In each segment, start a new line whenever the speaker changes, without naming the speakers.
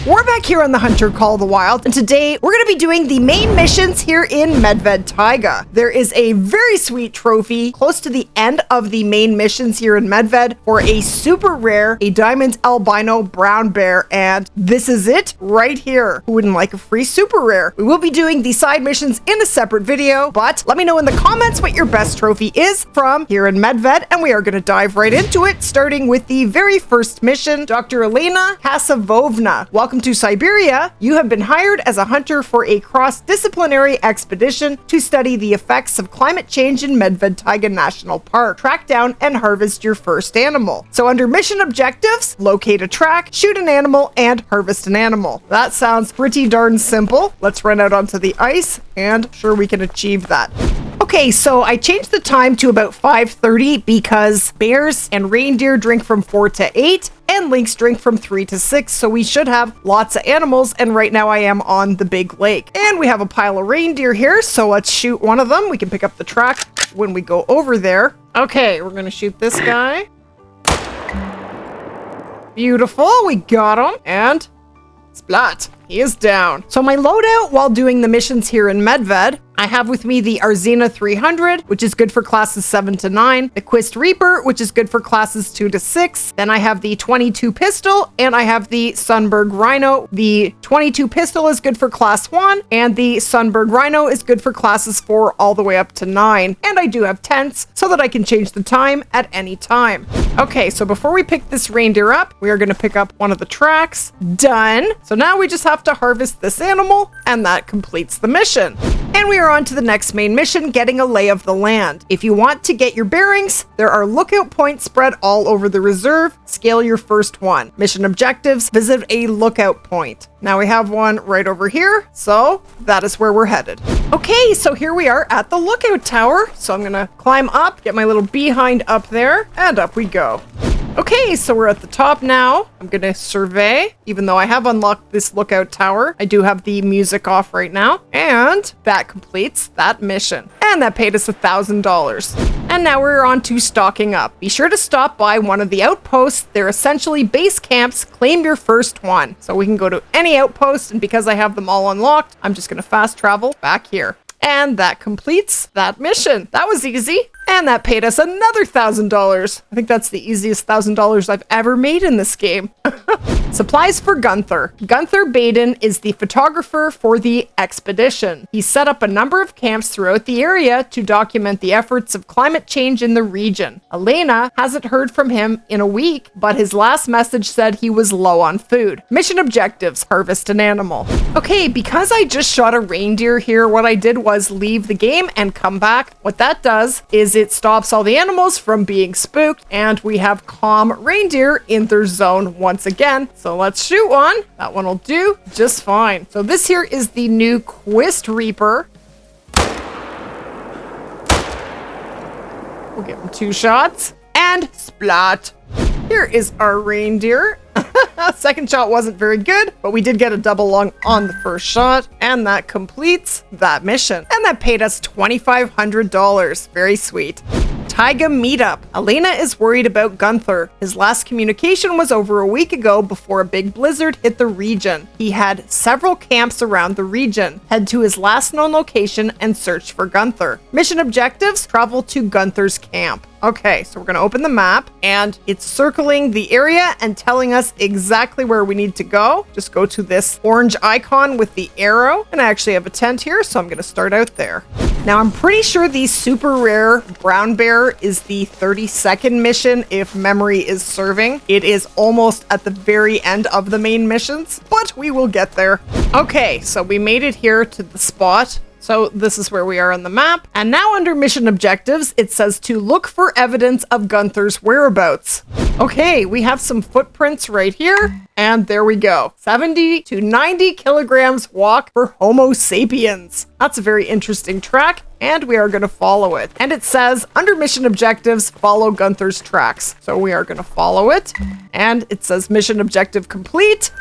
We're back here on the Hunter Call of the Wild, and today we're going to be doing the main missions here in MedVed Taiga. There is a very sweet trophy close to the end of the main missions here in MedVed for a super rare, a diamond albino brown bear, and this is it right here. Who wouldn't like a free super rare? We will be doing the side missions in a separate video, but let me know in the comments what your best trophy is from here in MedVed, and we are going to dive right into it, starting with the very first mission. Dr. Elena Kasavovna, welcome to Siberia. You have been hired as a hunter for a cross-disciplinary expedition to study the effects of climate change in MedVed Taiga National Park. Track down and harvest your first animal. So under mission objectives, locate a track, shoot an animal, and harvest an animal. That sounds pretty darn simple. Let's run out onto the ice, and sure we can achieve that. Okay, so I changed the time to about 5:30 because bears and reindeer drink from 4 to 8 and lynx drink from 3 to 6, so we should have lots of animals, and right now I am on the big lake. And we have a pile of reindeer here, so let's shoot one of them. We can pick up the track when we go over there. Okay, we're gonna shoot this guy. Beautiful, we got him, and splat, he is down. So my loadout while doing the missions here in MedVed, I have with me the Arzina 300, which is good for classes 7 to 9, the Quist Reaper, which is good for classes 2 to 6. Then I have the 22 pistol, and I have the Sunberg Rhino. The 22 pistol is good for class 1, and the Sunberg Rhino is good for classes 4 all the way up to 9. And I do have tents so that I can change the time at any time. Okay, so before we pick this reindeer up, we are going to pick up one of the tracks. Done. So now we just have to harvest this animal, and that completes the mission. And we are on to the next main mission, getting a lay of the land. If you want to get your bearings, there are lookout points spread all over the reserve. Scale your first one. Mission objectives, visit a lookout point. Now we have one right over here, so that is where we're headed. Okay, so here we are at the lookout tower. So I'm gonna climb up, get my little behind up there, and up we go. Okay, so we're at the top now. I'm gonna survey. Even though I have unlocked this lookout tower, I do have the music off right now. And that completes that mission. And that paid us $1,000. And now we're on to stocking up. Be sure to stop by one of the outposts. They're essentially base camps. Claim your first one. So we can go to any outpost, and because I have them all unlocked, I'm just gonna fast travel back here. And that completes that mission. That was easy. And that paid us another $1,000. I think that's the easiest $1,000 I've ever made in this game. Supplies for Gunther. Gunther Baden is the photographer for the expedition. He set up a number of camps throughout the area to document the efforts of climate change in the region. Elena hasn't heard from him in a week, but his last message said he was low on food. Mission objectives, harvest an animal. Okay, because I just shot a reindeer here, what I did was leave the game and come back. What that does is it stops all the animals from being spooked, and we have calm reindeer in their zone once again. So let's shoot one. That one will do just fine. So this here is the new Quist Reaper. We'll give him 2 shots and splat. Here is our reindeer. Second shot wasn't very good, but we did get a double lung on the first shot, and that completes that mission. And that paid us $2,500. Very sweet. Taiga Meetup. Elena is worried about Gunther. His last communication was over a week ago before a big blizzard hit the region. He had several camps around the region. Head to his last known location and search for Gunther. Mission objectives, travel to Gunther's camp. Okay, so we're going to open the map, and it's circling the area and telling us exactly where we need to go. Just go to this orange icon with the arrow, and I actually have a tent here, so I'm going to start out there. Now, I'm pretty sure the super rare brown bear is the 32nd mission if memory is serving. It is almost at the very end of the main missions, but we will get there. Okay, so we made it here to the spot. So this is where we are on the map. And now under mission objectives, it says to look for evidence of Gunther's whereabouts. Okay, we have some footprints right here. And there we go. 70 to 90 kilograms walk for Homo sapiens. That's a very interesting track, and we are going to follow it. And it says under mission objectives, follow Gunther's tracks. So we are going to follow it. And it says mission objective complete.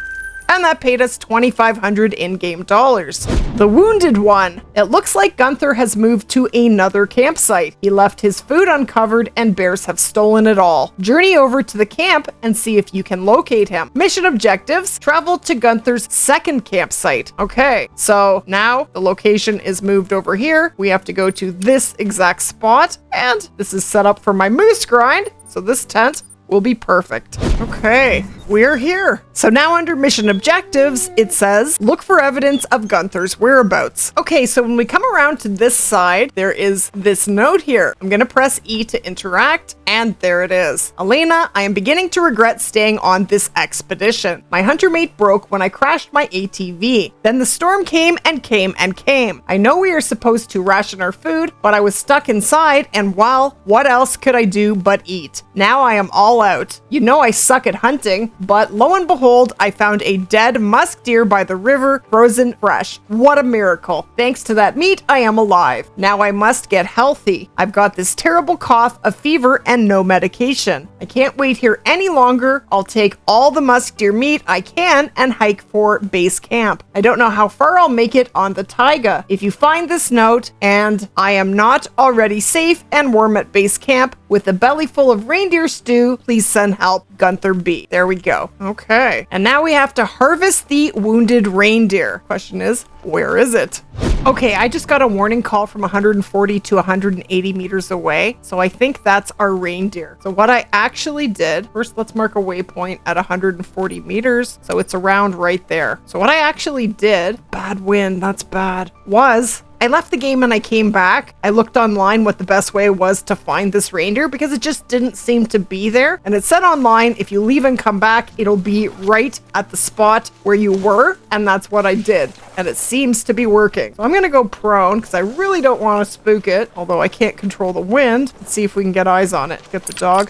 And and that paid us 2,500 in-game dollars. The wounded one. It looks like Gunther has moved to another campsite. He left his food uncovered and bears have stolen it all. Journey over to the camp and see if you can locate him. Mission objectives: travel to Gunther's second campsite. Okay, so now the location is moved over here. We have to go to this exact spot, and this is set up for my moose grind, so this tent will be perfect. Okay, we're here. So now under mission objectives, it says, look for evidence of Gunther's whereabouts. Okay, so when we come around to this side, there is this note here. I'm gonna press E to interact, and there it is. Elena, I am beginning to regret staying on this expedition. My hunter mate broke when I crashed my ATV. Then the storm came and came and came. I know we are supposed to ration our food, but I was stuck inside, and well, what else could I do but eat? Now I am all out. You know I suck at hunting, but lo and behold, I found a dead musk deer by the river, frozen fresh. What a miracle. Thanks to that meat, I am alive. Now I must get healthy. I've got this terrible cough, a fever, and no medication. I can't wait here any longer. I'll take all the musk deer meat I can and hike for base camp. I don't know how far I'll make it on the taiga. If you find this note and I am not already safe and warm at base camp with a belly full of reindeer stew, please send help. Gunther B. There we go. Okay. And now we have to harvest the wounded reindeer. Question is, where is it? Okay, I just got a warning call from 140 to 180 meters away. So I think that's our reindeer. So what I actually did, first let's mark a waypoint at 140 meters. So it's around right there. So what I actually did, bad wind, that's bad, was I left the game and I came back. I looked online what the best way was to find this reindeer because it just didn't seem to be there. And it said online, if you leave and come back, it'll be right at the spot where you were. And that's what I did. And it seems to be working. So I'm gonna go prone because I really don't want to spook it, although I can't control the wind. Let's see if we can get eyes on it. Get the dog.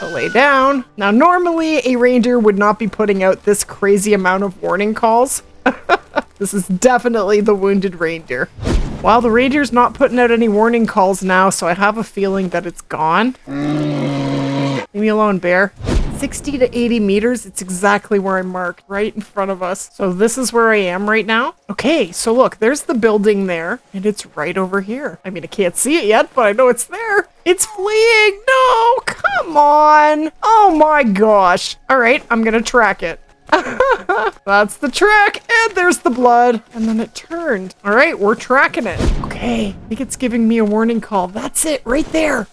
I'll lay down. Now, normally a reindeer would not be putting out this crazy amount of warning calls. This is definitely the wounded reindeer. Well, the reindeer's not putting out any warning calls now, so I have a feeling that it's gone. Leave me alone, bear. 60 to 80 meters, it's exactly where I marked, right in front of us. So this is where I am right now. Okay, so look, there's the building there, and it's right over here. I mean, I can't see it yet, but I know it's there. It's fleeing! No, come on! Oh my gosh. All right, I'm gonna track it. That's the track, and there's the blood, and then it turned. All right, we're tracking it. Okay, I think it's giving me a warning call. That's it, right there.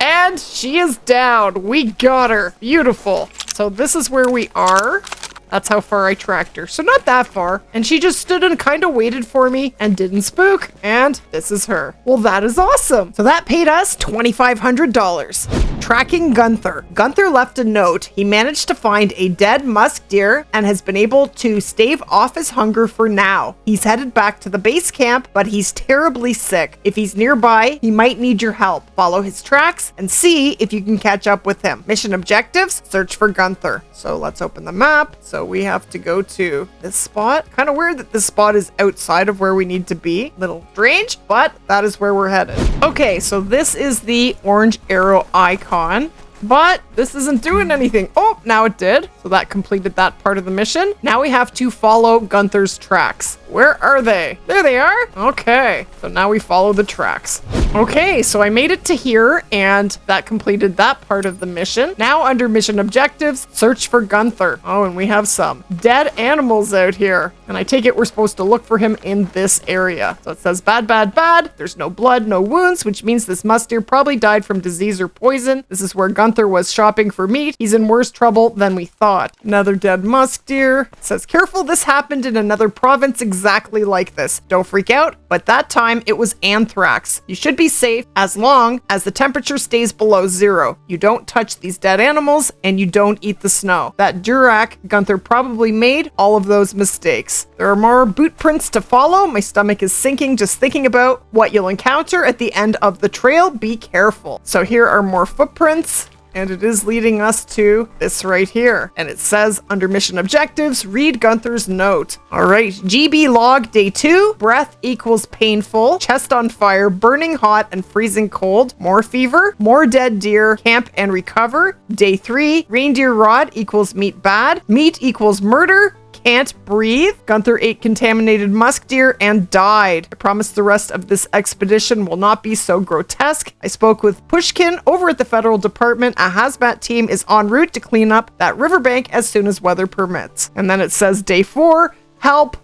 And she is down. We got her. Beautiful. So this is where we are. That's how far I tracked her. So not that far. And she just stood and kind of waited for me and didn't spook. And this is her. Well, that is awesome. So that paid us $2,500. Tracking Gunther. Gunther left a note. He managed to find a dead musk deer and has been able to stave off his hunger for now. He's headed back to the base camp, but he's terribly sick. If he's nearby, he might need your help. Follow his tracks and see if you can catch up with him. Mission objectives, search for Gunther. So let's open the map. So we have to go to this spot. Kind of weird that this spot is outside of where we need to be. Little strange, but that is where we're headed. Okay, so this is the orange arrow icon. But this isn't doing anything. Oh, now it did. So that completed that part of the mission. Now we have to follow Gunther's tracks. Where are they? There they are. Okay. So now we follow the tracks. Okay, so I made it to here and that completed that part of the mission. Now under mission objectives, search for Gunther. Oh, and we have some dead animals out here. And I take it we're supposed to look for him in this area. So it says bad, bad, bad. There's no blood, no wounds, which means this musk deer probably died from disease or poison. This is where Gunther was shopping for meat. He's in worse trouble than we thought. Another dead musk deer. It says, careful, this happened in another province exactly like this. Don't freak out, but that time it was anthrax. You should be safe as long as the temperature stays below 0. You don't touch these dead animals and you don't eat the snow. That Durac Gunther probably made all of those mistakes. There are more boot prints to follow. My stomach is sinking just thinking about what you'll encounter at the end of the trail. Be careful. So here are more footprints. and it is leading us to this right here. And it says under mission objectives, read Gunther's note. All right, GB log day 2, breath equals painful, chest on fire, burning hot and freezing cold, more fever, more dead deer, camp and recover. Day 3, reindeer rod equals meat bad, meat equals murder, can't breathe. Gunther ate contaminated musk deer and died. I promise the rest of this expedition will not be so grotesque. I spoke with Pushkin over at the federal department. A hazmat team is en route to clean up that riverbank as soon as weather permits. And then it says day 4, help.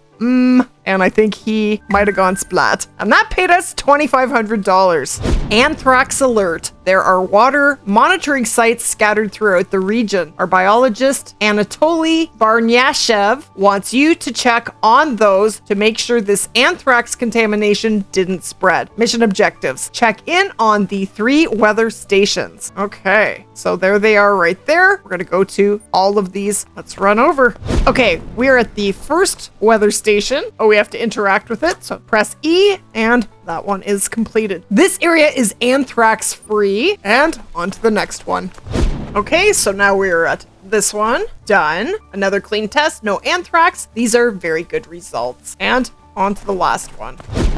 And I think he might have gone splat. And that paid us $2,500. Anthrax Alert. There are water monitoring sites scattered throughout the region. Our biologist, Anatoly Barnyashev, wants you to check on those to make sure this anthrax contamination didn't spread. Mission objectives. Check in on the 3 weather stations. Okay, so there they are right there. We're gonna go to all of these. Let's run over. Okay, we are at the first weather station. Oh, we have to interact with it, so press E, and that one is completed. This area is anthrax free, and on to the next one. Okay, so now we're at this one. Done. Another clean test, no anthrax. These are very good results. And on to the last one.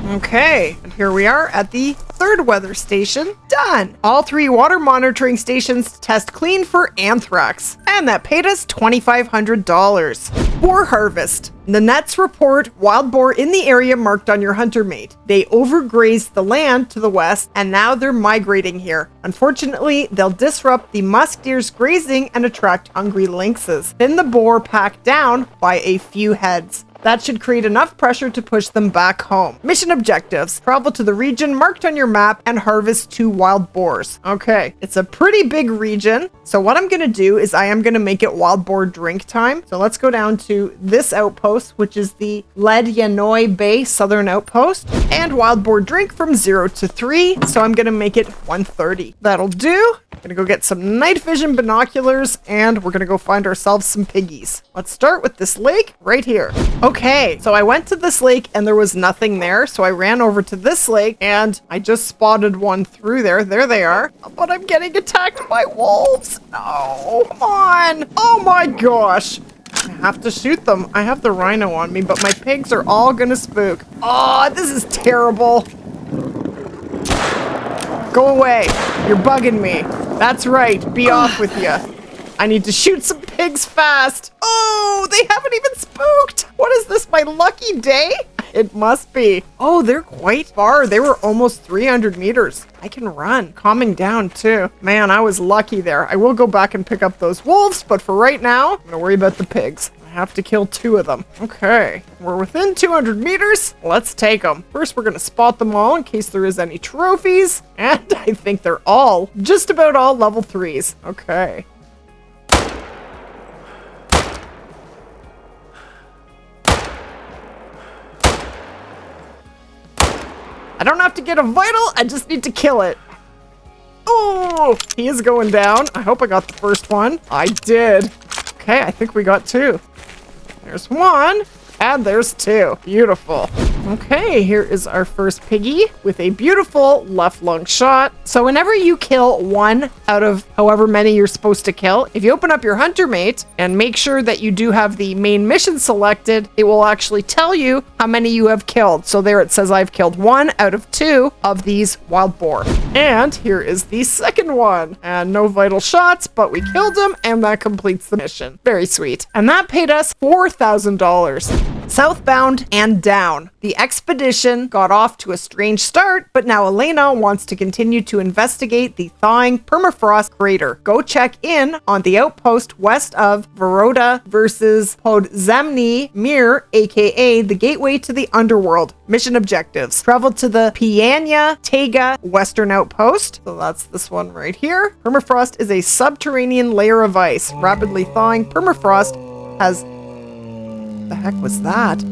Okay, and here we are at the 3rd weather station. Done. All 3 water monitoring stations test clean for anthrax. And that paid us $2,500. Boar Harvest. Nenets report wild boar in the area marked on your hunter mate. They overgrazed the land to the west, and now they're migrating here. Unfortunately, they'll disrupt the musk deer's grazing and attract hungry lynxes. Pin the boar pack down by a few heads. That should create enough pressure to push them back home. Mission objectives. Travel to the region marked on your map and harvest 2 wild boars. Okay, it's a pretty big region. So what I'm gonna do is I am gonna make it wild boar drink time. So let's go down to this outpost, which is the Ledyanoi Bay Southern Outpost. And wild boar drink from 0 to 3. So I'm gonna make it 130. That'll do. I'm gonna go get some night vision binoculars and we're gonna go find ourselves some piggies. Let's start with this lake right here. Okay, so I went to this lake and there was nothing there, so I ran over to this lake and I just spotted one through there. There they are. But I'm getting attacked by wolves. No, come on. Oh my gosh. I have to shoot them. I have the rhino on me, but my pigs are all gonna spook. Oh, this is terrible. Go away. You're bugging me. That's right. Be off with you. I need to shoot some pigs fast. Oh, they haven't even spooked. What is this, my lucky day? It must be. Oh, they're quite far. They were almost 300 meters. I can run. Calming down too. Man, I was lucky there. I will go back and pick up those wolves, but for right now, I'm gonna worry about the pigs. I have to kill 2 of them. Okay, we're within 200 meters. Let's take them. First, we're gonna spot them all in case there is any trophies. And I think they're all, just about all level 3s. Okay. I don't have to get a vital, I just need to kill it. Oh, he is going down. I hope I got the first one. I did. Okay, I think we got 2. There's 1, and there's 2. Beautiful. Okay, here is our first piggy with a beautiful left lung shot. So whenever you kill 1 out of however many you're supposed to kill, if you open up your hunter mate and make sure that you do have the main mission selected, it will actually tell you how many you have killed. So there it says I've killed 1 out of 2 of these wild boar. And here is the second one. And no vital shots, but we killed him and that completes the mission. Very sweet. And that paid us $4,000. Southbound and Down. The expedition got off to a strange start, but now Elena wants to continue to investigate the thawing permafrost crater. Go check in on the outpost west of Voroda versus Podzemny Mir, aka the gateway to the Underworld. Mission objectives. Travel to the Pianya Taiga Western Outpost. So that's this one right here. Permafrost is a subterranean layer of ice. Rapidly thawing permafrost has... the heck was that?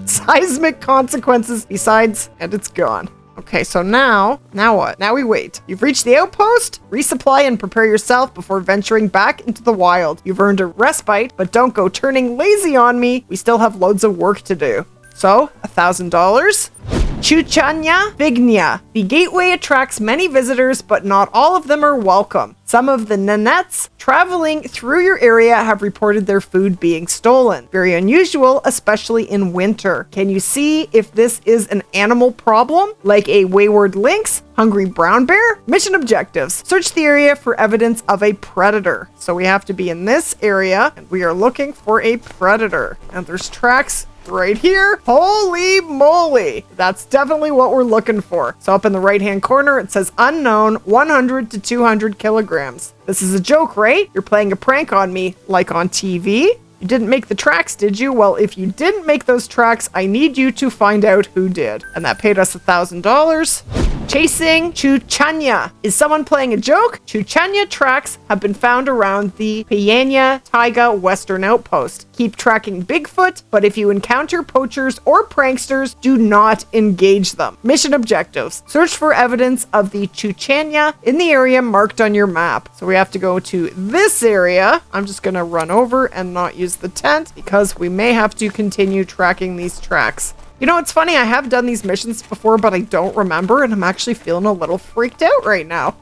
Seismic consequences besides, and it's gone. Okay, so now what? Now we wait. You've reached the outpost. Resupply and prepare yourself before venturing back into the wild. You've earned a respite, but don't go turning lazy on me. We still have loads of work to do. So, $1,000. Chuchunya Fignya. The gateway attracts many visitors, but not all of them are welcome. Some of the Nenets traveling through your area have reported their food being stolen. Very unusual, especially in winter. Can you see if this is an animal problem, like a wayward lynx, hungry brown bear? Mission objectives. Search the area for evidence of a predator. So we have to be in this area, and we are looking for a predator. And there's tracks right here. Holy moly. That's definitely what we're looking for. So up in the right-hand corner, it says unknown, 100 to 200 kilograms. This is a joke, right? You're playing a prank on me, like on TV. You didn't make the tracks, did you? Well, if you didn't make those tracks, I need you to find out who did. And that paid us $1,000. Chasing Chuchunya. Is someone playing a joke? Chuchunya tracks have been found around the Fignya Taiga Western Outpost. Keep tracking Bigfoot, but if you encounter poachers or pranksters, do not engage them. Mission objectives. Search for evidence of the Chuchunya in the area marked on your map. So we have to go to this area. I'm just going to run over and not use the tent because we may have to continue tracking these tracks. You know, it's funny, I have done these missions before, but I don't remember, and I'm actually feeling a little freaked out right now.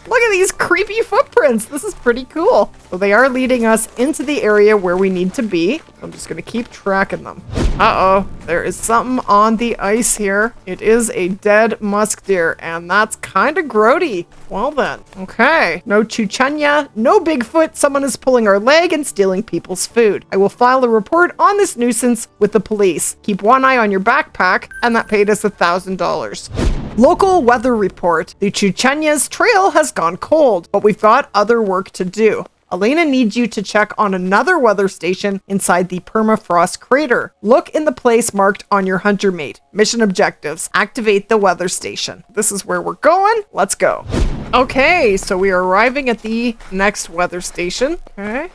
Look at these creepy footprints. This is pretty cool. So they are leading us into the area where we need to be. I'm just going to keep tracking them. Uh-oh, there is something on the ice here. It is a dead musk deer, and that's kind of grody. Well then, okay. No Chuchunya, no Bigfoot. Someone is pulling our leg and stealing people's food. I will file a report on this nuisance with the police. Keep one eye on your backpack, and that paid us $1,000. Local weather report. The Chuchunya's trail has gone cold, but we've got other work to do. Elena needs you to check on another weather station inside the permafrost crater. Look in the place marked on your hunter mate. Mission objectives. Activate the weather station. This is where we're going. Let's go. Okay, so we are arriving at the next weather station. Okay.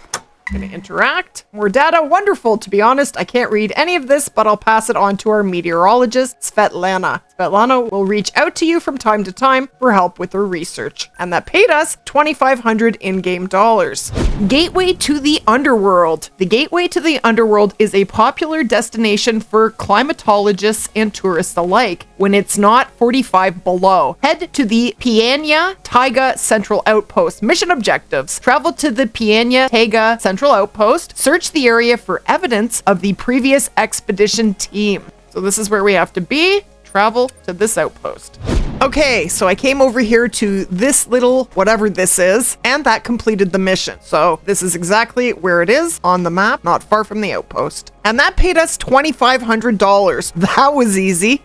Gonna interact. More data. Wonderful. To be honest, I can't read any of this, but I'll pass it on to our meteorologist, Svetlana. Svetlana will reach out to you from time to time for help with her research. And that paid us $2,500 in-game dollars. Gateway to the Underworld. The Gateway to the Underworld is a popular destination for climatologists and tourists alike when it's not 45 below. Head to the Fignya Taiga Central Outpost. Mission objectives. Travel to the Fignya Taiga Central Outpost. Search the area for evidence of the previous expedition team. So this is where we have to be. Travel to this outpost. Okay, so I came over here to this little whatever this is, and that completed the mission. So this is exactly where it is on the map, not far from the outpost. And that paid us $2,500. That was easy.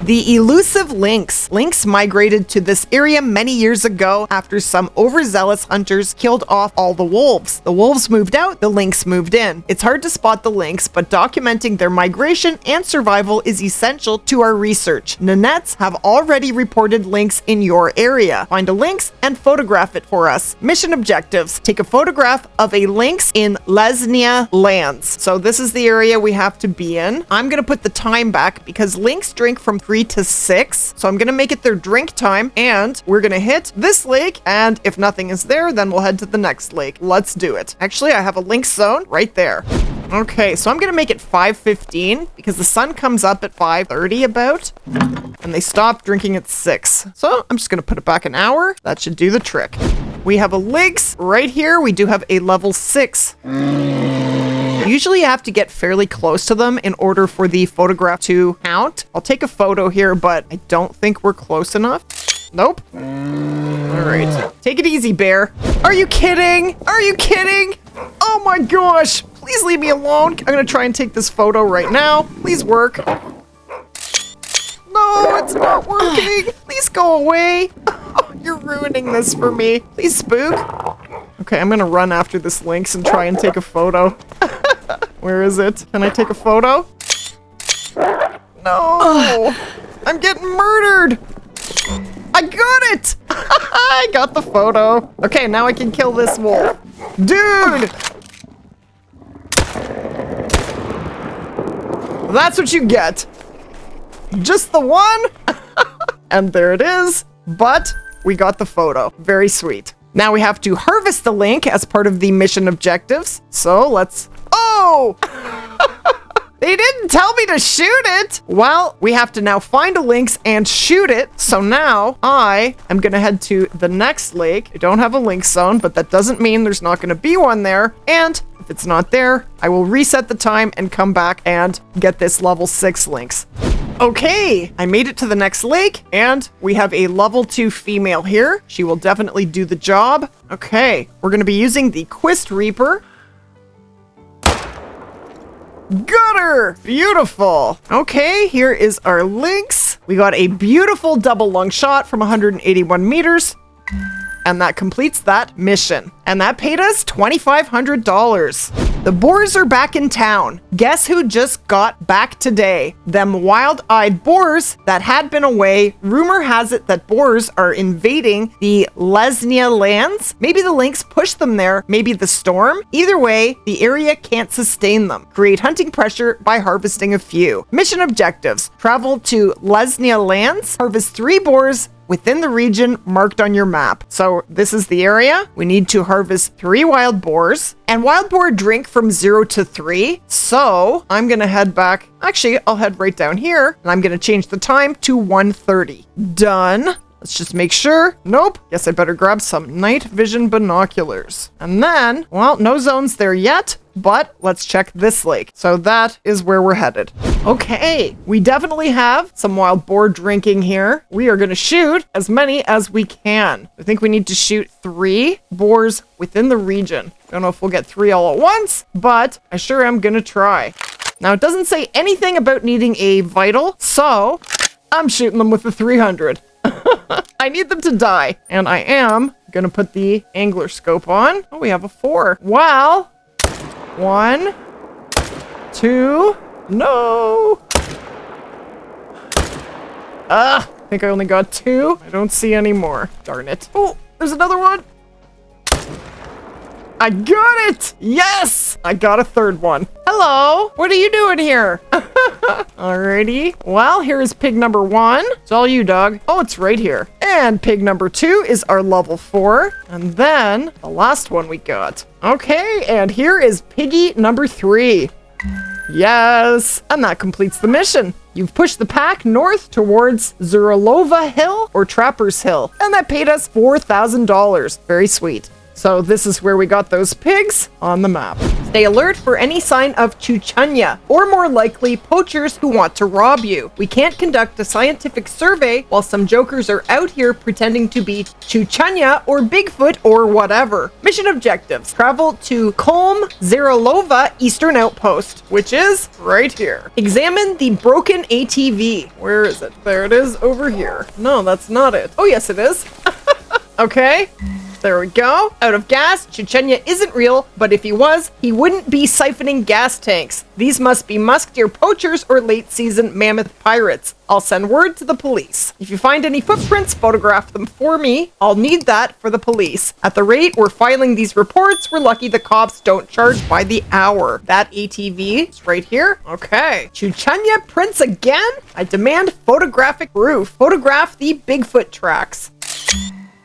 The Elusive Lynx. Lynx migrated to this area many years ago after some overzealous hunters killed off all the wolves. The wolves moved out, the lynx moved in. It's hard to spot the lynx, but documenting their migration and survival is essential to our research. Nenets have already reported lynx in your area. Find a lynx and photograph it for us. Mission objectives. Take a photograph of a lynx in Lesnia lands. So this is the area we have to be in. I'm going to put the time back because lynx drink from 3 to 6. So I'm going to make it their drink time, and we're going to hit this lake, and if nothing is there, then we'll head to the next lake. Let's do it. Actually, I have a lynx zone right there. Okay, so I'm going to make it 5:15 because the sun comes up at 5:30 about, and they stop drinking at 6. So I'm just going to put it back an hour. That should do the trick. We have a lynx right here. We do have a level 6. Usually you have to get fairly close to them in order for the photograph to count. I'll take a photo here, but I don't think we're close enough. Nope. All right. Take it easy, bear. Are you kidding? Are you kidding? Oh my gosh. Please leave me alone. I'm going to try and take this photo right now. Please work. No, it's not working. Please go away. Oh, you're ruining this for me. Please spook. Okay, I'm going to run after this lynx and try and take a photo. Where is it? Can I take a photo? No! I'm getting murdered! I got it! I got the photo. Okay, now I can kill this wolf. Dude! That's what you get. Just the one? And there it is. But we got the photo. Very sweet. Now we have to harvest the link as part of the mission objectives. So let's... Oh! They didn't tell me to shoot it. Well, we have to now find a lynx and shoot it. So now I am going to head to the next lake. I don't have a lynx zone, but that doesn't mean there's not going to be one there. And if it's not there, I will reset the time and come back and get this level 6 lynx. Okay, I made it to the next lake, and we have a level 2 female here. She will definitely do the job. Okay, we're going to be using the Quist Reaper. Got her! Beautiful. Okay, here is our lynx. We got a beautiful double lung shot from 181 meters. And that completes that mission. And that paid us $2,500. The Boars are back in town. Guess who just got back today? Them wild-eyed Boars that had been away. Rumor has it that Boars are invading the Lesnia lands. Maybe the lynx pushed them there, maybe the storm. Either way, the area can't sustain them. Create hunting pressure by harvesting a few. Mission objectives. Travel to Lesnia lands. Harvest 3 Boars within the region marked on your map. So this is the area. We need to harvest 3 wild boars, and wild boar drink from 0 to 3. So I'm gonna head back. Actually, I'll head right down here, and I'm gonna change the time to 1:30. Done. Let's just make sure. Nope. Guess I better grab some night vision binoculars. And then, well, no zones there yet, but let's check this lake. So that is where we're headed. Okay, we definitely have some wild boar drinking here. We are going to shoot as many as we can. I think we need to shoot 3 boars within the region. Don't know if we'll get 3 all at once, but I sure am going to try. Now, it doesn't say anything about needing a vital, so I'm shooting them with the 300. I need them to die. And I am gonna put the angler scope on. Oh, we have a 4. Wow. 1, 2, no. I think I only got 2. I don't see any more. Darn it. Oh, there's another one. I got it! Yes! I got a 3rd one. Hello! What are you doing here? Alrighty. Well, here is pig number 1. It's all you, dog. Oh, it's right here. And pig number 2 is our level 4. And then the last one we got. Okay, and here is piggy number 3. Yes! And that completes the mission. You've pushed the pack north towards Zuralova Hill or Trappers Hill. And that paid us $4,000. Very sweet. So this is where we got those pigs on the map. Stay alert for any sign of Chuchunya, or more likely, poachers who want to rob you. We can't conduct a scientific survey while some jokers are out here pretending to be Chuchunya or Bigfoot or whatever. Mission objectives. Travel to Kolm Zerolova Eastern Outpost, which is right here. Examine the broken ATV. Where is it? There it is over here. No, that's not it. Oh, yes, it is. Okay. There we go. Out of gas, Chuchunya isn't real, but if he was, he wouldn't be siphoning gas tanks. These must be musk deer poachers or late-season mammoth pirates. I'll send word to the police. If you find any footprints, photograph them for me. I'll need that for the police. At the rate we're filing these reports, we're lucky the cops don't charge by the hour. That ATV is right here. Okay. Chuchunya prints again? I demand photographic proof. Photograph the Bigfoot tracks.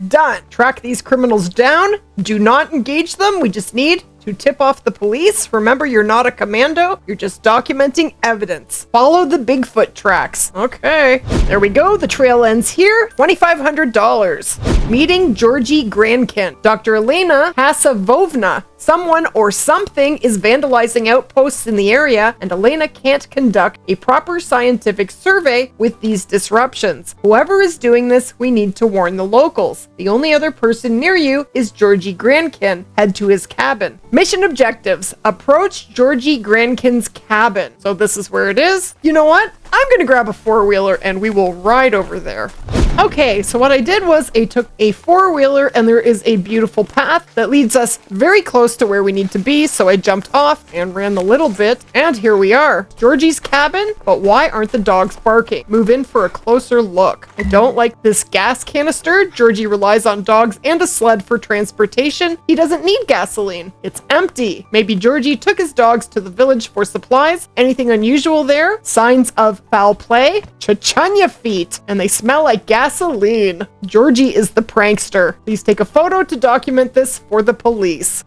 Done. Track these criminals down. Do not engage them. We just need to tip off the police. Remember, you're not a commando. You're just documenting evidence. Follow the Bigfoot tracks. Okay. There we go. The trail ends here. $2,500. Meeting Georgy Grankin. Dr. Elena Hasavovna. Someone or something is vandalizing outposts in the area, and Elena can't conduct a proper scientific survey with these disruptions. Whoever is doing this, we need to warn the locals. The only other person near you is Georgy Grankin. Head to his cabin. Mission objectives. Approach Georgy Grankin's cabin. So this is where it is. You know what? I'm gonna grab a 4-wheeler and we will ride over there. Okay, so what I did was I took a 4-wheeler and there is a beautiful path that leads us very close to where we need to be, so I jumped off and ran a little bit, and here we are. Georgy's cabin, but why aren't the dogs barking? Move in for a closer look. I don't like this gas canister. Georgy relies on dogs and a sled for transportation. He doesn't need gasoline. It's empty. Maybe Georgy took his dogs to the village for supplies. Anything unusual there? Signs of foul play? Chuchunya feet, and they smell like gasoline. Georgy is the prankster. Please take a photo to document this for the police.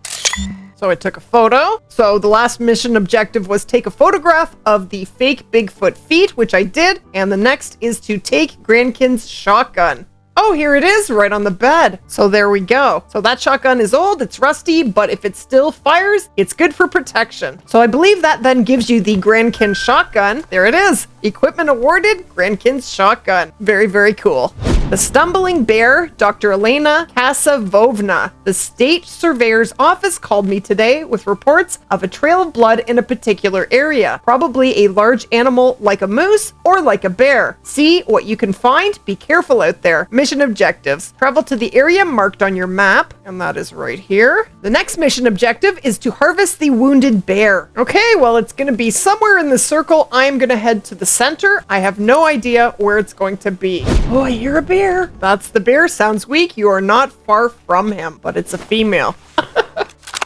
So I took a photo. So the last mission objective was take a photograph of the fake Bigfoot feet, which I did. And the next is to take Grankin's shotgun. Oh, here it is, right on the bed. So there we go. So that shotgun is old, it's rusty, but if it still fires, it's good for protection. So I believe that then gives you the Grankin shotgun. There it is. Equipment awarded, Grankin's shotgun. Very, very cool. The stumbling bear, Dr. Elena Kasavovna. The state surveyor's office called me today with reports of a trail of blood in a particular area. Probably a large animal like a moose or like a bear. See what you can find. Be careful out there. Mission objectives. Travel to the area marked on your map, and that is right here. The next mission objective is to harvest the wounded bear. Okay, well, it's going to be somewhere in the circle. I am going to head to the center. I have no idea where it's going to be. Oh, I hear a bear. That's the bear. Sounds weak. You are not far from him, but it's a female.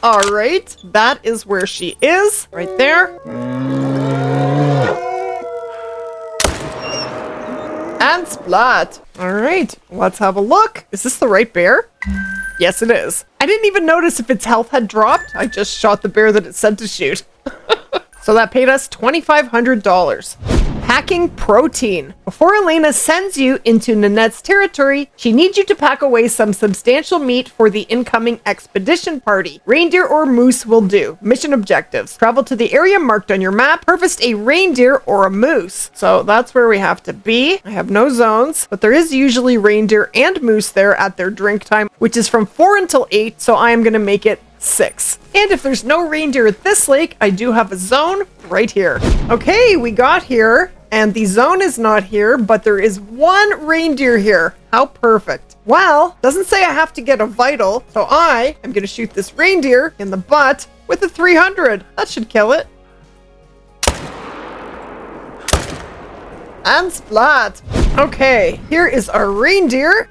All right, that is where she is, right there. And splat. All right, let's have a look. Is this the right bear? Yes, it is. I didn't even notice if its health had dropped. I just shot the bear that it said to shoot. So that paid us $2,500. Packing protein. Before Elena sends you into Nenets territory, she needs you to pack away some substantial meat for the incoming expedition party. Reindeer or moose will do. Mission objectives. Travel to the area marked on your map. Harvest a reindeer or a moose. So that's where we have to be. I have no zones, but there is usually reindeer and moose there at their drink time, which is from 4 until 8, so I am going to make it 6. And if there's no reindeer at this lake, I do have a zone right here. Okay, we got here. And the zone is not here, but there is one reindeer here. How perfect. Well, doesn't say I have to get a vital, so I am going to shoot this reindeer in the butt with a 300. That should kill it. And splat. Okay, here is our reindeer.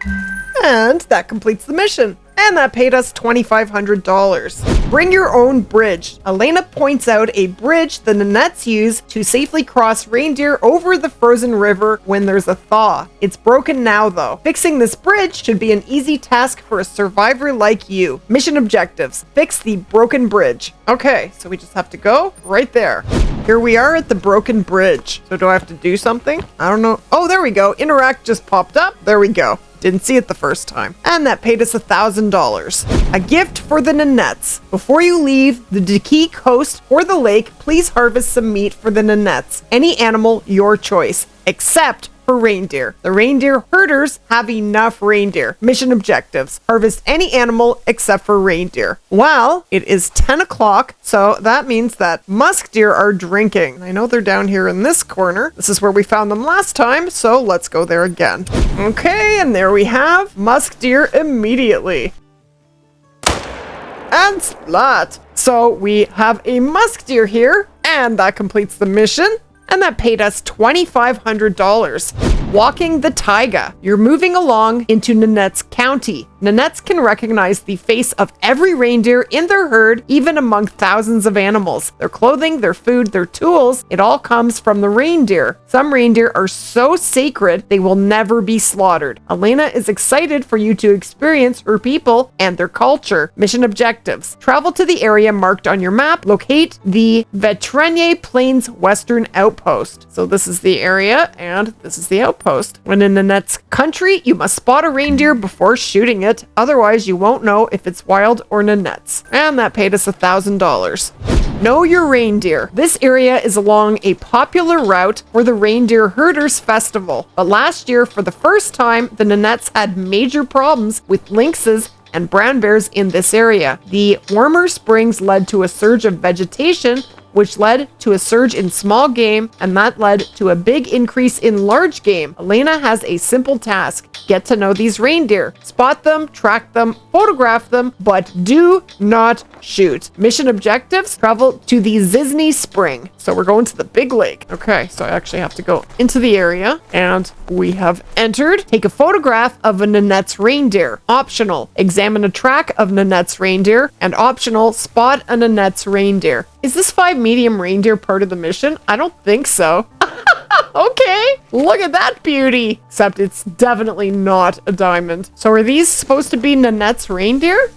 And that completes the mission. And that paid us $2,500. Bring your own bridge. Elena points out a bridge the Nenets use to safely cross reindeer over the frozen river when there's a thaw. It's broken now though. Fixing this bridge should be an easy task for a survivor like you. Mission objectives. Fix the broken bridge. Okay, so we just have to go right there. Here we are at the broken bridge. So do I have to do something? I don't know. Oh, there we go. Interact just popped up. There we go. Didn't see it the first time. And that paid us $1,000. A gift for the Nenets. Before you leave the Diki coast or the lake, please harvest some meat for the Nenets. Any animal, your choice, except for reindeer. The reindeer herders have enough reindeer. Mission objectives. Harvest any animal except for reindeer. Well, it is 10 o'clock, so that means that musk deer are drinking. I know they're down here in this corner. This is where we found them last time, so let's go there again. Okay, and there we have musk deer immediately. And splat. So we have a musk deer here, and that completes the mission. And that paid us $2,500. Walking the taiga. You're moving along into Nenets County. Nenets can recognize the face of every reindeer in their herd, even among thousands of animals. Their clothing, their food, their tools, it all comes from the reindeer. Some reindeer are so sacred, they will never be slaughtered. Elena is excited for you to experience her people and their culture. Mission objectives. Travel to the area marked on your map. Locate the Vetrenye Plains Western Outpost. So this is the area, and this is the outpost. When in Nenets country, you must spot a reindeer before shooting it. Otherwise, you won't know if it's wild or Nenets. And that paid us $1,000. Know your reindeer. This area is along a popular route for the Reindeer Herders Festival. But last year, for the first time, the Nenets had major problems with lynxes and brown bears in this area. The warmer springs led to a surge of vegetation, which led to a surge in small game, and that led to a big increase in large game. Elena has a simple task. Get to know these reindeer. Spot them, track them, photograph them, but do not shoot. Mission objectives, travel to the Zizny Spring. So we're going to the big lake. Okay, so I actually have to go into the area, and we have entered. Take a photograph of a Nenets reindeer. Optional, examine a track of Nenets reindeer, and optional, spot a Nenets reindeer. Is this 5 medium reindeer part of the mission? I don't think so. Okay, look at that beauty. Except it's definitely not a diamond. So are these supposed to be Nenets reindeer?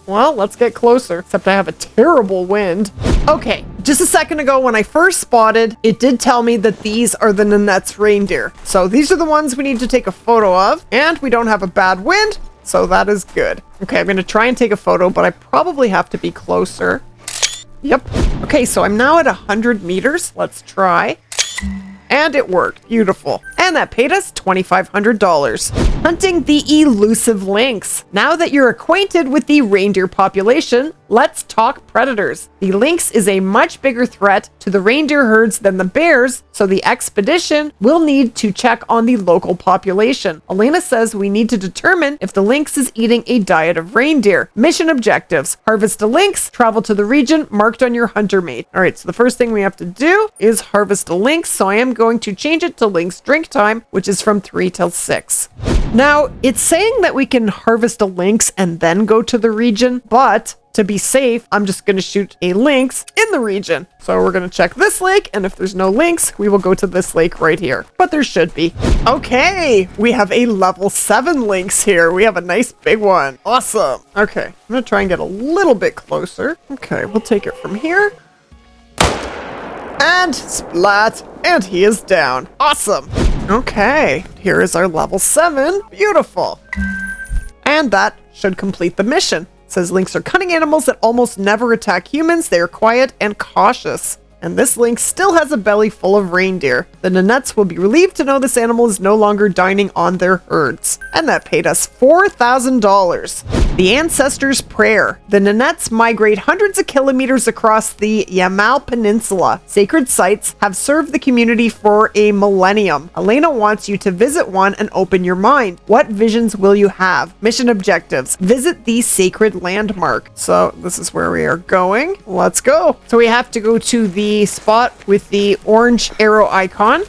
Well, let's get closer, except I have a terrible wind. Okay, just a second ago when I first spotted, it did tell me that these are the Nenets reindeer. So these are the ones we need to take a photo of, and we don't have a bad wind, so that is good. Okay, I'm gonna try and take a photo, but I probably have to be closer. Yep. Okay, so I'm now at 100 meters. Let's try. And it worked. Beautiful. And that paid us $2,500. Hunting the elusive lynx. Now that you're acquainted with the reindeer population, let's talk predators. The lynx is a much bigger threat to the reindeer herds than the bears, so the expedition will need to check on the local population. Elena says we need to determine if the lynx is eating a diet of reindeer. Mission objectives. Harvest a lynx, travel to the region marked on your hunter mate. All right, so the first thing we have to do is harvest a lynx, so I am going to change it to lynx drink time, which is from 3 till 6. Now, it's saying that we can harvest a lynx and then go to the region, but to be safe, I'm just going to shoot a lynx in the region. So we're going to check this lake, and if there's no lynx, we will go to this lake right here. But there should be. Okay, we have a level 7 lynx here. We have a nice big one. Awesome. Okay, I'm going to try and get a little bit closer. Okay, we'll take it from here. And splat, and he is down. Awesome. Okay, here is our level 7. Beautiful. And that should complete the mission. It says lynx are cunning animals that almost never attack humans. They are quiet and cautious. And this lynx still has a belly full of reindeer. The Nenets will be relieved to know this animal is no longer dining on their herds. And that paid us $4,000. The Ancestors' Prayer. The Nenets migrate hundreds of kilometers across the Yamal Peninsula. Sacred sites have served the community for a millennium. Elena wants you to visit one and open your mind. What visions will you have? Mission objectives. Visit the sacred landmark. So this is where we are going. Let's go. So we have to go to the spot with the orange arrow icon.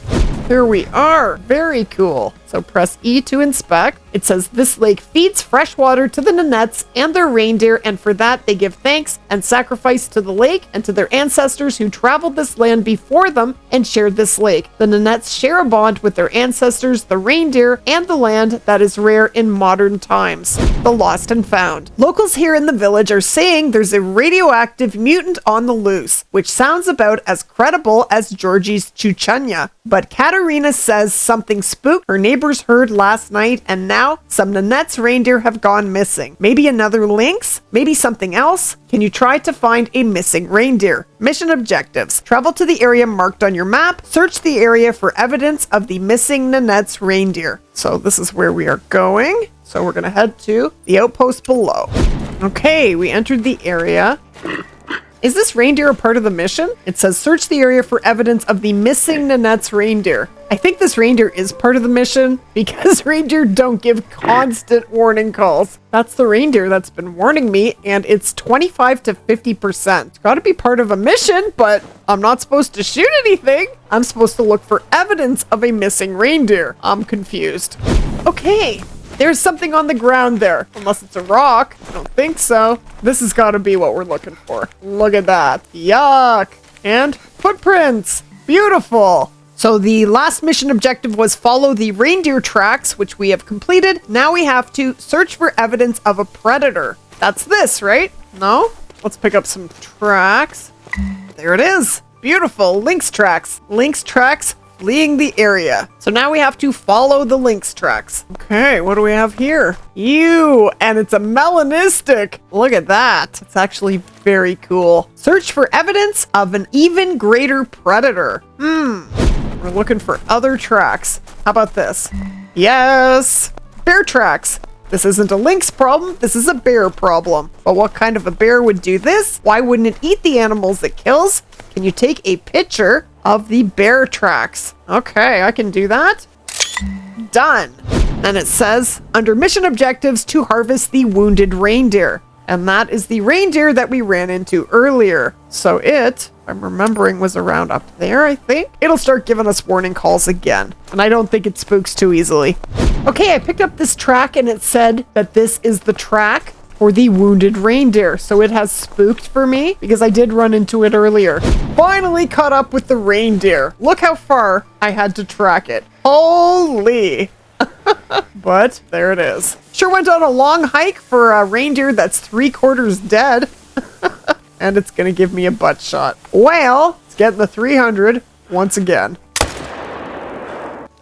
Here we are. Very cool. So press E to inspect. It says this lake feeds fresh water to the Nenets and their reindeer, and for that they give thanks and sacrifice to the lake and to their ancestors who traveled this land before them and shared this lake. The Nenets share a bond with their ancestors, the reindeer, and the land that is rare in modern times. The lost and found. Locals here in the village are saying there's a radioactive mutant on the loose, which sounds about as credible as Georgy's Chuchunya. But Katerina says something spooked her neighbors heard last night, and now some Nenets reindeer have gone missing. Maybe another lynx? Maybe something else? Can you try to find a missing reindeer? Mission objectives. Travel to the area marked on your map. Search the area for evidence of the missing Nenets reindeer. So this is where we are going. So we're going to head to the outpost below. Okay, we entered the area. Is this reindeer a part of the mission? It says search the area for evidence of the missing Nenets reindeer. I think this reindeer is part of the mission because reindeer don't give constant warning calls. That's the reindeer that's been warning me, and it's 25 to 50%. It's got to be part of a mission, but I'm not supposed to shoot anything. I'm supposed to look for evidence of a missing reindeer. I'm confused. Okay. There's something on the ground there. Unless it's a rock. I don't think so. This has got to be what we're looking for. Look at that. Yuck. And footprints. Beautiful. So the last mission objective was follow the reindeer tracks, which we have completed. Now we have to search for evidence of a predator. That's this, right? No? Let's pick up some tracks. There it is. Beautiful. Lynx tracks. Lynx tracks fleeing the area. So now we have to follow the lynx tracks. Okay, what do we have here? Ew, and it's a melanistic. Look at that. It's actually very cool. Search for evidence of an even greater predator. We're looking for other tracks. How about this? Yes, bear tracks. This isn't a lynx problem, this is a bear problem. But what kind of a bear would do this? Why wouldn't it eat the animals it kills? Can you take a picture of the bear tracks? Okay, I can do that. Done. And it says, under mission objectives, to harvest the wounded reindeer. And that is the reindeer that we ran into earlier. So it, if I'm remembering, was around up there, I think. It'll start giving us warning calls again. And I don't think it spooks too easily. Okay, I picked up this track and it said that this is the track for the wounded reindeer. So it has spooked for me because I did run into it earlier. Finally caught up with the reindeer. Look how far I had to track it. Holy. But there it is. Sure went on a long hike for a reindeer that's 3/4 dead. And it's gonna give me a butt shot. Well, it's getting the 300 once again.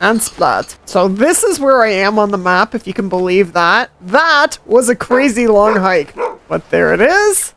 And splat. So this is where I am on the map, if you can believe that. That was a crazy long hike. But there it is.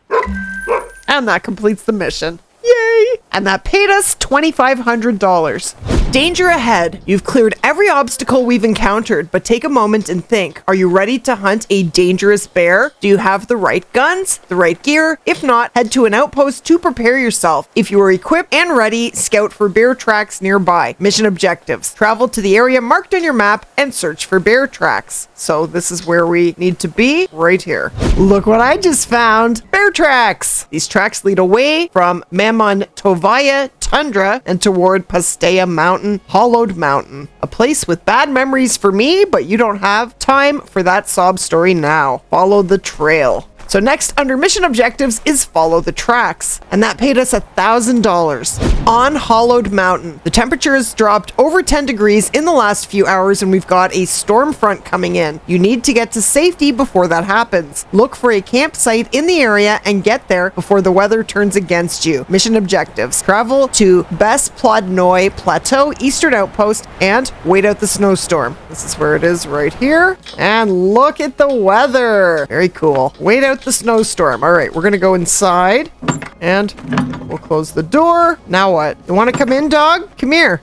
And that completes the mission. Yay! And that paid us $2,500. Danger ahead. You've cleared every obstacle we've encountered, but take a moment and think. Are you ready to hunt a dangerous bear? Do you have the right guns, the right gear? If not, head to an outpost to prepare yourself. If you are equipped and ready, scout for bear tracks nearby. Mission objectives. Travel to the area marked on your map and search for bear tracks. So this is where we need to be, right here. Look what I just found. Bear tracks. These tracks lead away from Mamontovaya Tundra and toward Pastaya Mountain, Hollowed Mountain. A place with bad memories for me, but you don't have time for that sob story now. Follow the trail. So next under mission objectives is follow the tracks. And that paid us $1,000. On Hollowed Mountain, the temperature has dropped over 10 degrees in the last few hours and we've got a storm front coming in. You need to get to safety before that happens. Look for a campsite in the area and get there before the weather turns against you. Mission objectives. Travel to Besplodnoy Plateau, Eastern Outpost, and wait out the snowstorm. This is where it is right here. And look at the weather. Very cool. Wait out the snowstorm. All right, we're gonna go inside and we'll close the door. Now what? You want to come in, dog? Come here.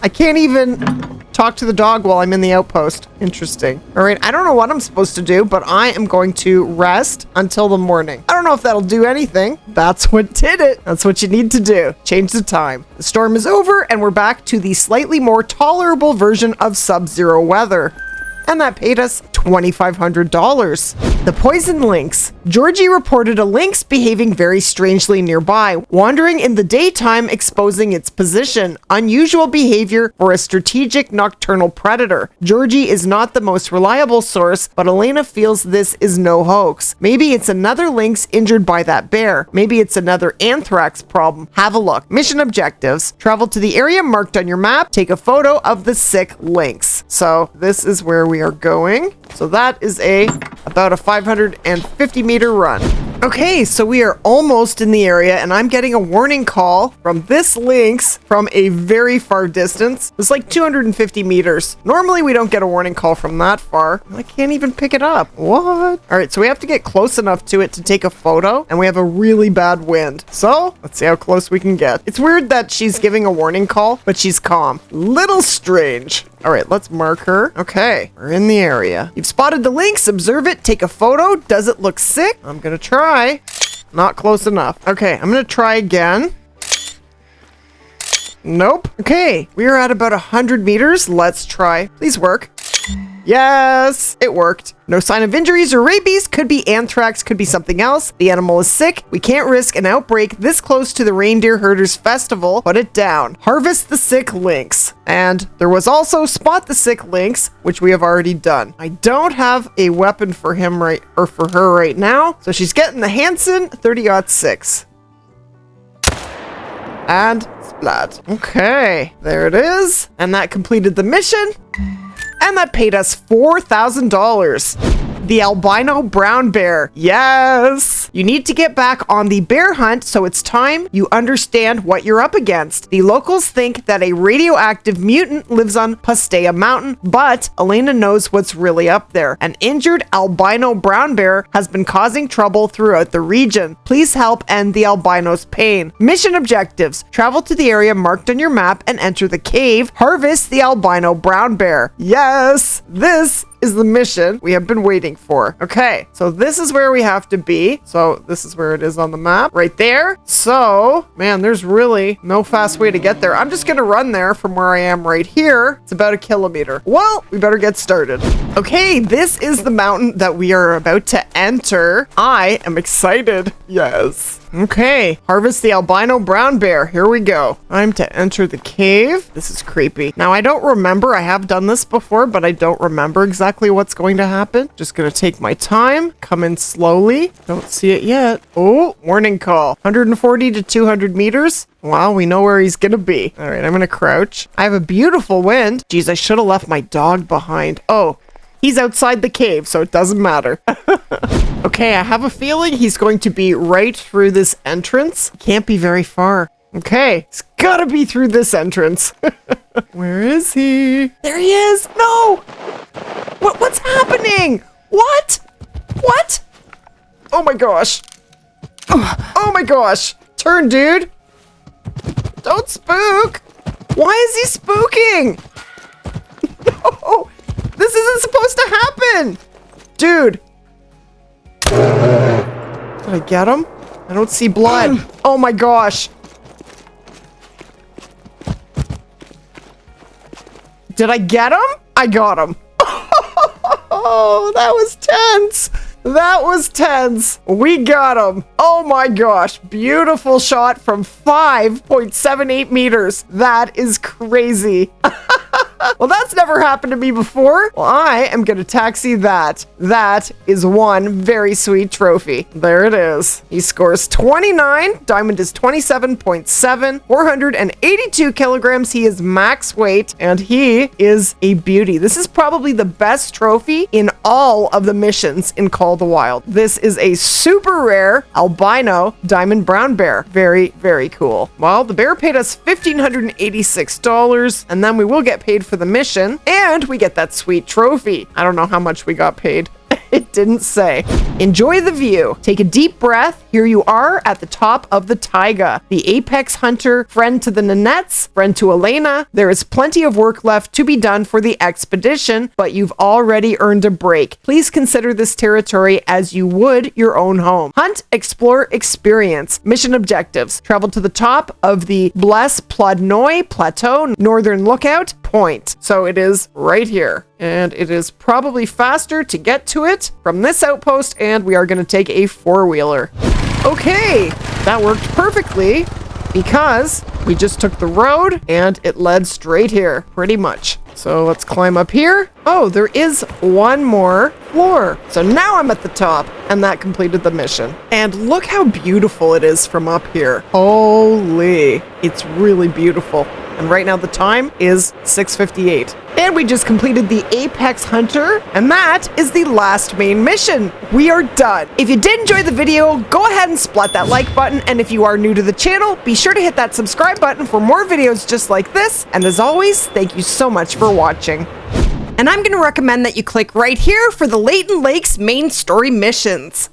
I can't even talk to the dog while I'm in the outpost. Interesting. All right, I don't know what I'm supposed to do, but I am going to rest until the morning. I don't know if that'll do anything. That's what did it. That's what you need to do. Change the time. The storm is over and we're back to the slightly more tolerable version of sub-zero weather. And that paid us $2,500. The Poisoned Lynx. Georgy reported a lynx behaving very strangely nearby, wandering in the daytime, exposing its position. Unusual behavior for a strategic nocturnal predator. Georgy is not the most reliable source, but Elena feels this is no hoax. Maybe it's another lynx injured by that bear. Maybe it's another anthrax problem. Have a look. Mission objectives. Travel to the area marked on your map. Take a photo of the sick lynx. So this is where we are going. So that is about a 550 meter run. Okay, so we are almost in the area and I'm getting a warning call from this lynx from a very far distance. It's like 250 meters. Normally we don't get a warning call from that far. I can't even pick it up. What? All right, so we have to get close enough to it to take a photo and we have a really bad wind. So let's see how close we can get. It's weird that she's giving a warning call, but she's calm. Little strange. All right, let's mark her. Okay, we're in the area. You've spotted the lynx, observe it, take a photo. Does it look sick? I'm gonna try. Not close enough. Okay, I'm gonna try again. Nope. Okay, we are at about 100 meters. Let's try. Please work. Yes, it worked. No sign of injuries or rabies. Could be anthrax, could be something else. The animal is sick. We can't risk an outbreak this close to the Reindeer Herders Festival. Put it down. Harvest the sick lynx. And there was also spot the sick lynx, which we have already done. I don't have a weapon for him for her right now. So she's getting the Hansen 30-06. And splat. Okay, there it is. And that completed the mission. And that paid us $4,000. The albino brown bear. Yes! You need to get back on the bear hunt, so it's time you understand what you're up against. The locals think that a radioactive mutant lives on Pastaya Mountain, but Elena knows what's really up there. An injured albino brown bear has been causing trouble throughout the region. Please help end the albino's pain. Mission objectives. Travel to the area marked on your map and enter the cave. Harvest the albino brown bear. Yes! This is the mission we have been waiting for. Okay, so this is where we have to be. So this is where it is on the map, right there. So, man, there's really no fast way to get there. I'm just gonna run there from where I am right here. It's about 1 kilometer. Well, we better get started. Okay, this is the mountain that we are about to enter. I am excited. Yes. Okay, harvest the albino brown bear. Here we go. Time to enter the cave. This is creepy. Now, I don't remember. I have done this before, but I don't remember exactly exactly what's going to happen. Just gonna take my time, come in slowly. Don't see it yet. Oh, warning call. 140 to 200 meters. Wow, we know where he's gonna be. All right, I'm gonna crouch. I have a beautiful wind. Geez, I should have left my dog behind. Oh, he's outside the cave, so it doesn't matter. Okay, I have a feeling he's going to be right through this entrance. Can't be very far. Okay, it's gotta be through this entrance. Where is he? There he is! No! What's happening? What? What? Oh my gosh. Oh my gosh. Turn, dude. Don't spook. Why is he spooking? No, this isn't supposed to happen. Dude. Did I get him? I don't see blood. Oh my gosh. Did I get him? I got him. Oh, that was tense. That was tense. We got him. Oh my gosh. Beautiful shot from 5.78 meters. That is crazy. Well, that's never happened to me before. Well, I am going to taxi that. That is one very sweet trophy. There it is. He scores 29. Diamond is 27.7. 482 kilograms. He is max weight, and he is a beauty. This is probably the best trophy in all of the missions in Call of the Wild. This is a super rare albino diamond brown bear. Very, very cool. Well, the bear paid us $1,586, and then we will get paid for the mission, and we get that sweet trophy. I don't know how much we got paid. It didn't say. Enjoy the view. Take a deep breath. Here you are at the top of the taiga. The apex hunter, friend to the Nenets, friend to Elena. There is plenty of work left to be done for the expedition, but you've already earned a break. Please consider this territory as you would your own home. Hunt, explore, experience. Mission objectives. Travel to the top of the Bles Plodnoy Plateau, Northern Lookout Point. So it is right here. And it is probably faster to get to it from this outpost, and we are going to take a four-wheeler. Okay, that worked perfectly because we just took the road and it led straight here, pretty much. So let's climb up here. Oh, there is one more floor. So now I'm at the top, and that completed the mission. And look how beautiful it is from up here. Holy, it's really beautiful. And right now the time is 6:58. And we just completed the Apex Hunter, and that is the last main mission. We are done. If you did enjoy the video, go ahead and splat that like button, and if you are new to the channel, be sure to hit that subscribe button for more videos just like this. And as always, thank you so much for watching. And I'm going to recommend that you click right here for the Leighton Lakes main story missions.